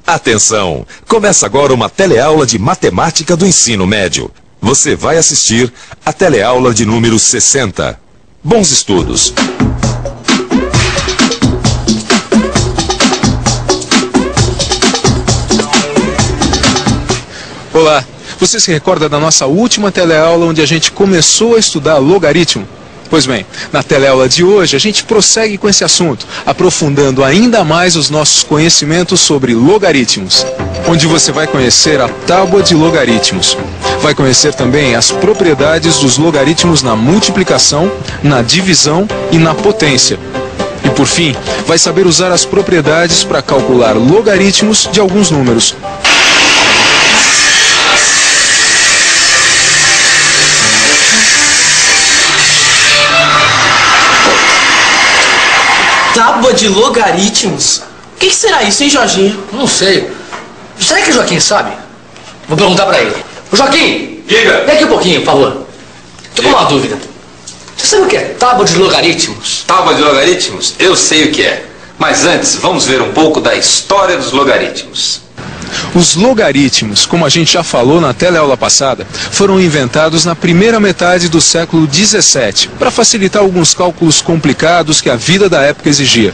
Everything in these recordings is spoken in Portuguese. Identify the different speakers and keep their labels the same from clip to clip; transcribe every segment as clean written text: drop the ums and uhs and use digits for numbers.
Speaker 1: Atenção! Começa agora uma teleaula de matemática do ensino médio. Você vai assistir a teleaula de número 60. Bons estudos!
Speaker 2: Olá! Você se recorda da nossa última teleaula onde a gente começou a estudar logaritmo? Pois bem, na teleaula de hoje a gente prossegue com esse assunto, aprofundando ainda mais os nossos conhecimentos sobre logaritmos, onde você vai conhecer a tábua de logaritmos. Vai conhecer também as propriedades dos logaritmos na multiplicação, na divisão e na potência. E por fim, vai saber usar as propriedades para calcular logaritmos de alguns números.
Speaker 3: Tábua de logaritmos? O que será isso, hein, Jorginho?
Speaker 4: Não sei. Será que o Joaquim sabe? Vou perguntar pra ele. Ô, Joaquim!
Speaker 5: Diga!
Speaker 4: Vem aqui um pouquinho, por favor. Tô com uma dúvida. Você sabe o que é tábua de logaritmos?
Speaker 5: Tábua de logaritmos? Eu sei o que é. Mas antes, vamos ver um pouco da história dos logaritmos.
Speaker 2: Os logaritmos, como a gente já falou na teleaula passada, foram inventados na primeira metade do século XVII, para facilitar alguns cálculos complicados que a vida da época exigia.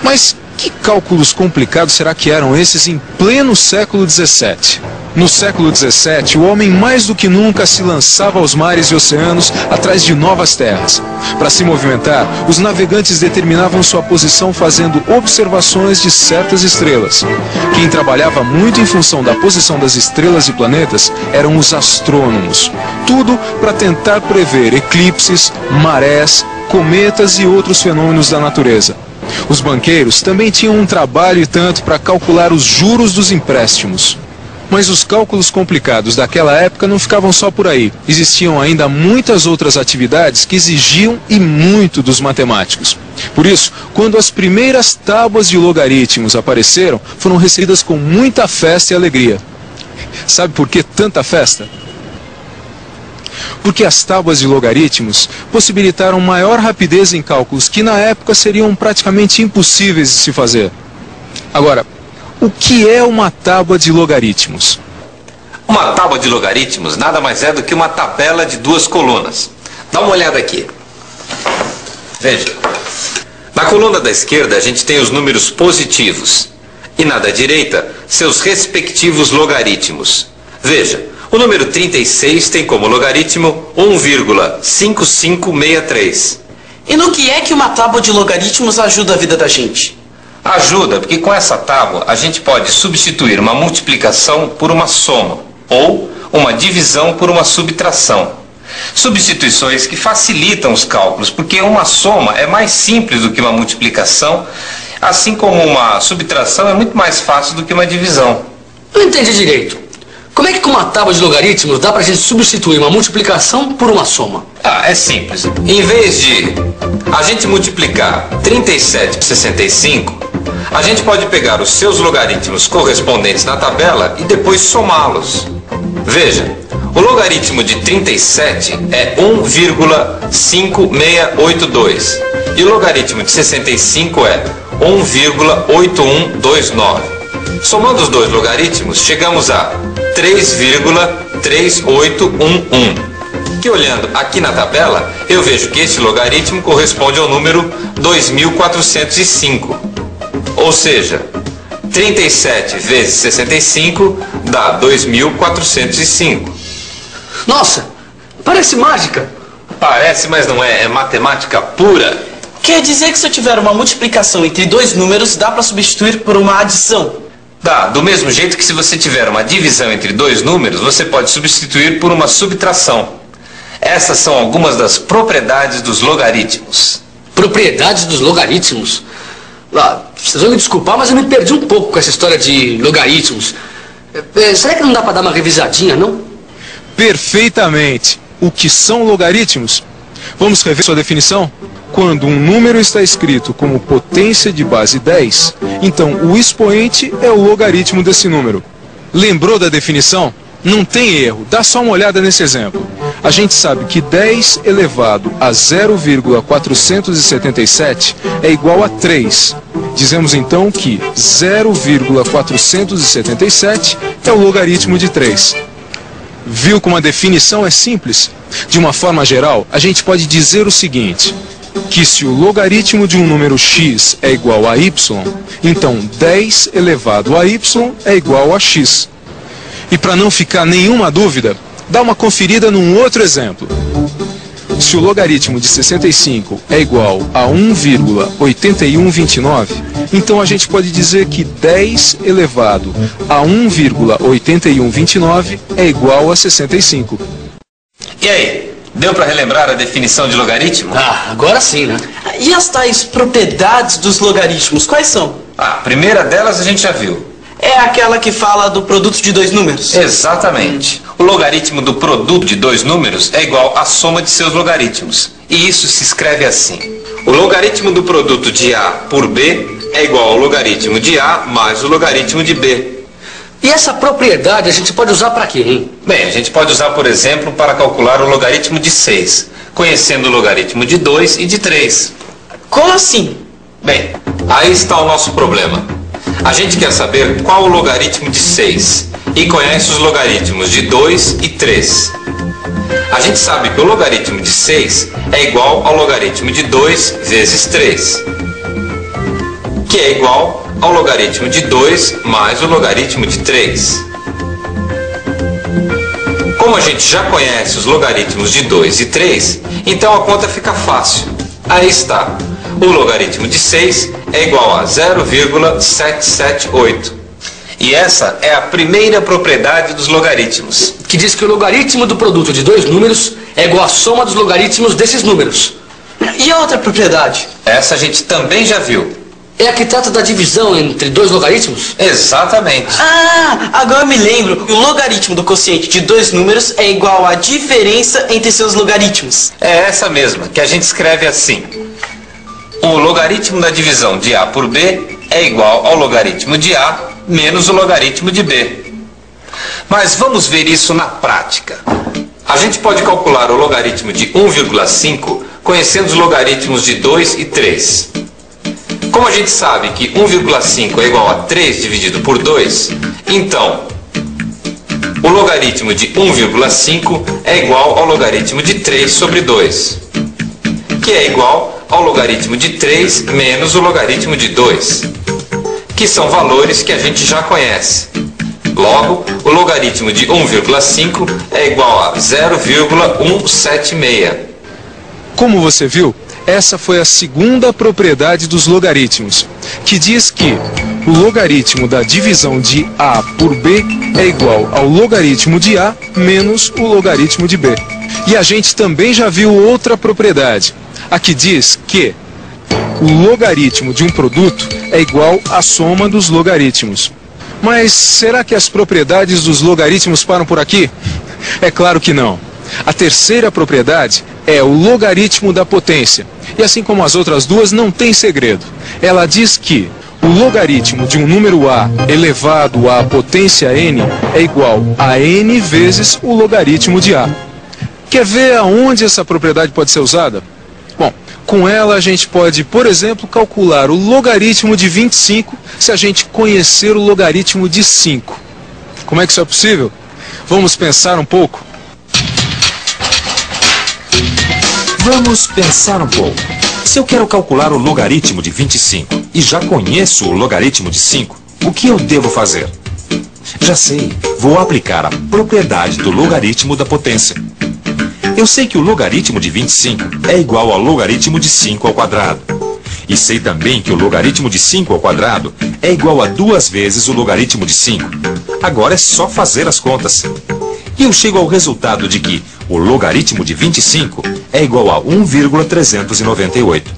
Speaker 2: Mas que cálculos complicados será que eram esses em pleno século XVII? No século XVII, o homem mais do que nunca se lançava aos mares e oceanos atrás de novas terras. Para se movimentar, os navegantes determinavam sua posição fazendo observações de certas estrelas. Quem trabalhava muito em função da posição das estrelas e planetas eram os astrônomos. Tudo para tentar prever eclipses, marés, cometas e outros fenômenos da natureza. Os banqueiros também tinham um trabalho e tanto para calcular os juros dos empréstimos. Mas os cálculos complicados daquela época não ficavam só por aí. Existiam ainda muitas outras atividades que exigiam e muito dos matemáticos. Por isso, quando as primeiras tábuas de logaritmos apareceram, foram recebidas com muita festa e alegria. Sabe por que tanta festa? Porque as tábuas de logaritmos possibilitaram maior rapidez em cálculos que na época seriam praticamente impossíveis de se fazer. Agora, o que é uma tábua de logaritmos?
Speaker 5: Uma tábua de logaritmos nada mais é do que uma tabela de duas colunas. Dá uma olhada aqui. Veja. Na coluna da esquerda a gente tem os números positivos e na da direita seus respectivos logaritmos. Veja, o número 36 tem como logaritmo 1,5563.
Speaker 3: E no que é que uma tábua de logaritmos ajuda a vida da gente?
Speaker 5: Ajuda, porque com essa tábua a gente pode substituir uma multiplicação por uma soma ou uma divisão por uma subtração. Substituições que facilitam os cálculos, porque uma soma é mais simples do que uma multiplicação, assim como uma subtração é muito mais fácil do que uma divisão.
Speaker 4: Não entendi direito. Como é que com uma tábua de logaritmos dá pra gente substituir uma multiplicação por uma soma?
Speaker 5: É simples. Em vez de a gente multiplicar 37 por 65, a gente pode pegar os seus logaritmos correspondentes na tabela e depois somá-los. Veja, o logaritmo de 37 é 1,5682 e o logaritmo de 65 é 1,8129. Somando os dois logaritmos, chegamos a 3,3811. Que olhando aqui na tabela, eu vejo que este logaritmo corresponde ao número 2405. Ou seja, 37 vezes 65 dá 2405.
Speaker 4: Nossa, parece mágica.
Speaker 5: Parece, mas não é. É matemática pura.
Speaker 3: Quer dizer que se eu tiver uma multiplicação entre dois números, dá para substituir por uma adição?
Speaker 5: Dá, do mesmo jeito que se você tiver uma divisão entre dois números, você pode substituir por uma subtração. Essas são algumas das propriedades dos logaritmos.
Speaker 4: Propriedades dos logaritmos? Vocês vão me desculpar, mas eu me perdi um pouco com essa história de logaritmos. Será que não dá para dar uma revisadinha, não?
Speaker 2: Perfeitamente. O que são logaritmos? Vamos rever sua definição? Quando um número está escrito como potência de base 10, então o expoente é o logaritmo desse número. Lembrou da definição? Não tem erro, dá só uma olhada nesse exemplo. A gente sabe que 10 elevado a 0,477 é igual a 3. Dizemos então que 0,477 é o logaritmo de 3. Viu como a definição é simples? De uma forma geral, a gente pode dizer o seguinte, que se o logaritmo de um número x é igual a y, então 10 elevado a y é igual a x. E para não ficar nenhuma dúvida, dá uma conferida num outro exemplo. Se o logaritmo de 65 é igual a 1,8129, então a gente pode dizer que 10 elevado a 1,8129 é igual a 65.
Speaker 5: E aí, deu para relembrar a definição de logaritmo?
Speaker 4: Ah, agora sim, né?
Speaker 3: E as tais propriedades dos logaritmos, quais são?
Speaker 5: A primeira delas a gente já viu.
Speaker 3: É aquela que fala do produto de dois números?
Speaker 5: Exatamente. O logaritmo do produto de dois números é igual à soma de seus logaritmos. E isso se escreve assim. O logaritmo do produto de A por B é igual ao logaritmo de A mais o logaritmo de B.
Speaker 4: E essa propriedade a gente pode usar para quê, hein?
Speaker 5: Bem, a gente pode usar, por exemplo, para calcular o logaritmo de 6, conhecendo o logaritmo de 2 e de 3.
Speaker 3: Como assim?
Speaker 5: Bem, aí está o nosso problema. A gente quer saber qual o logaritmo de 6 e conhece os logaritmos de 2 e 3. A gente sabe que o logaritmo de 6 é igual ao logaritmo de 2 vezes 3, que é igual ao logaritmo de 2 mais o logaritmo de 3. Como a gente já conhece os logaritmos de 2 e 3, então a conta fica fácil. Aí está. O logaritmo de 6 é igual a 0,778. E essa é a primeira propriedade dos logaritmos.
Speaker 4: Que diz que o logaritmo do produto de dois números é igual à soma dos logaritmos desses números.
Speaker 3: E a outra propriedade?
Speaker 5: Essa a gente também já viu.
Speaker 4: É a que trata da divisão entre dois logaritmos?
Speaker 5: Exatamente.
Speaker 3: Ah, agora eu me lembro. O logaritmo do quociente de dois números é igual à diferença entre seus logaritmos.
Speaker 5: É essa mesma, que a gente escreve assim. O logaritmo da divisão de A por B é igual ao logaritmo de A menos o logaritmo de B. Mas vamos ver isso na prática. A gente pode calcular o logaritmo de 1,5 conhecendo os logaritmos de 2 e 3. Como a gente sabe que 1,5 é igual a 3 dividido por 2, então o logaritmo de 1,5 é igual ao logaritmo de 3 sobre 2, que é igual ao logaritmo de 3 menos o logaritmo de 2, que são valores que a gente já conhece. Logo, o logaritmo de 1,5 é igual a 0,176.
Speaker 2: Como você viu, essa foi a segunda propriedade dos logaritmos, que diz que o logaritmo da divisão de A por B é igual ao logaritmo de A menos o logaritmo de B. E a gente também já viu outra propriedade, a que diz que o logaritmo de um produto é igual à soma dos logaritmos. Mas será que as propriedades dos logaritmos param por aqui? É claro que não. A terceira propriedade é o logaritmo da potência. E assim como as outras duas, não tem segredo. Ela diz que o logaritmo de um número A elevado à potência n é igual a n vezes o logaritmo de A. Quer ver aonde essa propriedade pode ser usada? Bom, com ela a gente pode, por exemplo, calcular o logaritmo de 25 se a gente conhecer o logaritmo de 5. Como é que isso é possível? Vamos pensar um pouco.
Speaker 1: Vamos pensar um pouco. Se eu quero calcular o logaritmo de 25 e já conheço o logaritmo de 5, o que eu devo fazer? Já sei, vou aplicar a propriedade do logaritmo da potência. Eu sei que o logaritmo de 25 é igual ao logaritmo de 5 ao quadrado. E sei também que o logaritmo de 5 ao quadrado é igual a 2 vezes o logaritmo de 5. Agora é só fazer as contas. E eu chego ao resultado de que o logaritmo de 25 é igual a 1,398.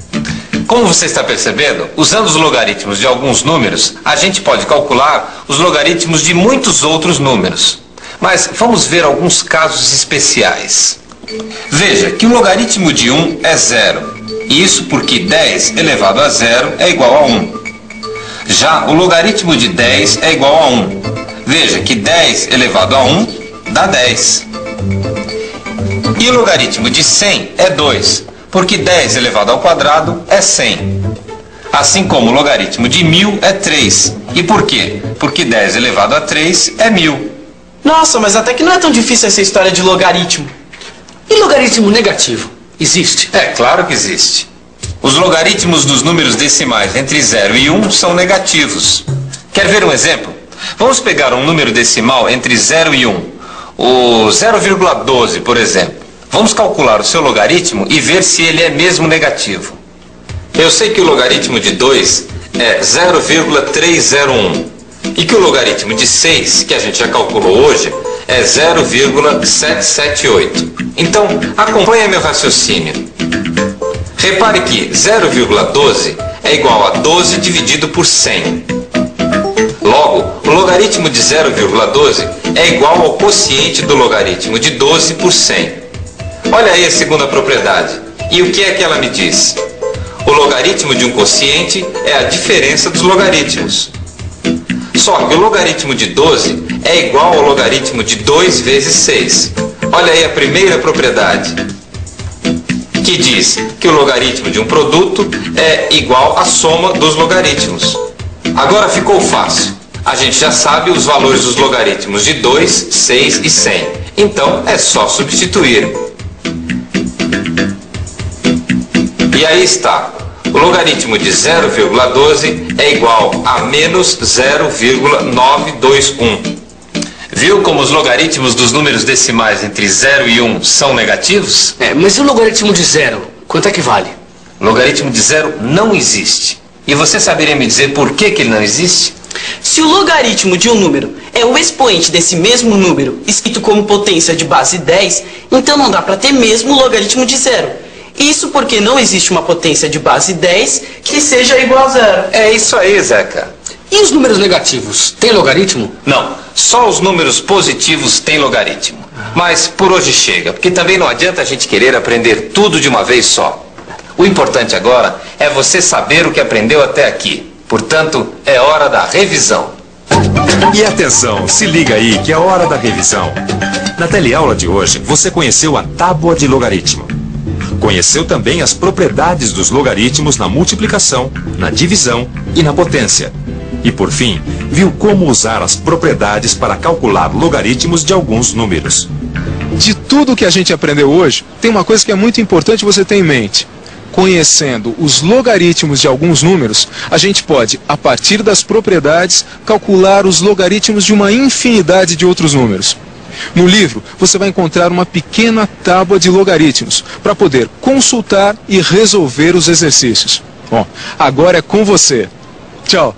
Speaker 5: Como você está percebendo, usando os logaritmos de alguns números, a gente pode calcular os logaritmos de muitos outros números. Mas vamos ver alguns casos especiais. Veja que o logaritmo de 1 é 0. Isso porque 10 elevado a 0 é igual a 1. Já o logaritmo de 10 é igual a 1. Veja que 10 elevado a 1 dá 10. E o logaritmo de 100 é 2, porque 10 elevado ao quadrado é 100. Assim como o logaritmo de 1000 é 3. E por quê? Porque 10 elevado a 3 é 1000.
Speaker 3: Nossa, mas até que não é tão difícil essa história de logaritmo.
Speaker 4: E logaritmo negativo? Existe?
Speaker 5: É claro que existe. Os logaritmos dos números decimais entre 0 e 1 são negativos. Quer ver um exemplo? Vamos pegar um número decimal entre 0 e 1. O 0,12, por exemplo. Vamos calcular o seu logaritmo e ver se ele é mesmo negativo. Eu sei que o logaritmo de 2 é 0,301 e que o logaritmo de 6, que a gente já calculou hoje, é 0,778. Então, acompanhe meu raciocínio. Repare que 0,12 é igual a 12 dividido por 100. Logo, o logaritmo de 0,12 é igual ao quociente do logaritmo de 12 por 100. Olha aí a segunda propriedade. E o que é que ela me diz? O logaritmo de um quociente é a diferença dos logaritmos. Só que o logaritmo de 12 é igual ao logaritmo de 2 vezes 6. Olha aí a primeira propriedade, que diz que o logaritmo de um produto é igual à soma dos logaritmos. Agora ficou fácil. A gente já sabe os valores dos logaritmos de 2, 6 e 100. Então é só substituir. E aí está. O logaritmo de 0,12 é igual a menos 0,921. Viu como os logaritmos dos números decimais entre 0 e 1 são negativos?
Speaker 4: Mas e o logaritmo de 0? Quanto é que vale?
Speaker 5: O logaritmo de 0 não existe. E você saberia me dizer por que ele não existe?
Speaker 3: Se o logaritmo de um número é o expoente desse mesmo número, escrito como potência de base 10, então não dá para ter mesmo o logaritmo de 0. Isso porque não existe uma potência de base 10 que seja igual a 0.
Speaker 5: É isso aí, Zeca.
Speaker 4: E os números negativos? Tem logaritmo?
Speaker 5: Não, só os números positivos têm logaritmo. Mas por hoje chega, porque também não adianta a gente querer aprender tudo de uma vez só. O importante agora é você saber o que aprendeu até aqui. Portanto, é hora da revisão.
Speaker 1: E atenção, se liga aí que é hora da revisão. Na teleaula de hoje, você conheceu a tábua de logaritmo. Conheceu também as propriedades dos logaritmos na multiplicação, na divisão e na potência. E por fim, viu como usar as propriedades para calcular logaritmos de alguns números.
Speaker 2: De tudo que a gente aprendeu hoje, tem uma coisa que é muito importante você ter em mente. Conhecendo os logaritmos de alguns números, a gente pode, a partir das propriedades, calcular os logaritmos de uma infinidade de outros números. No livro, você vai encontrar uma pequena tábua de logaritmos para poder consultar e resolver os exercícios. Bom, agora é com você. Tchau!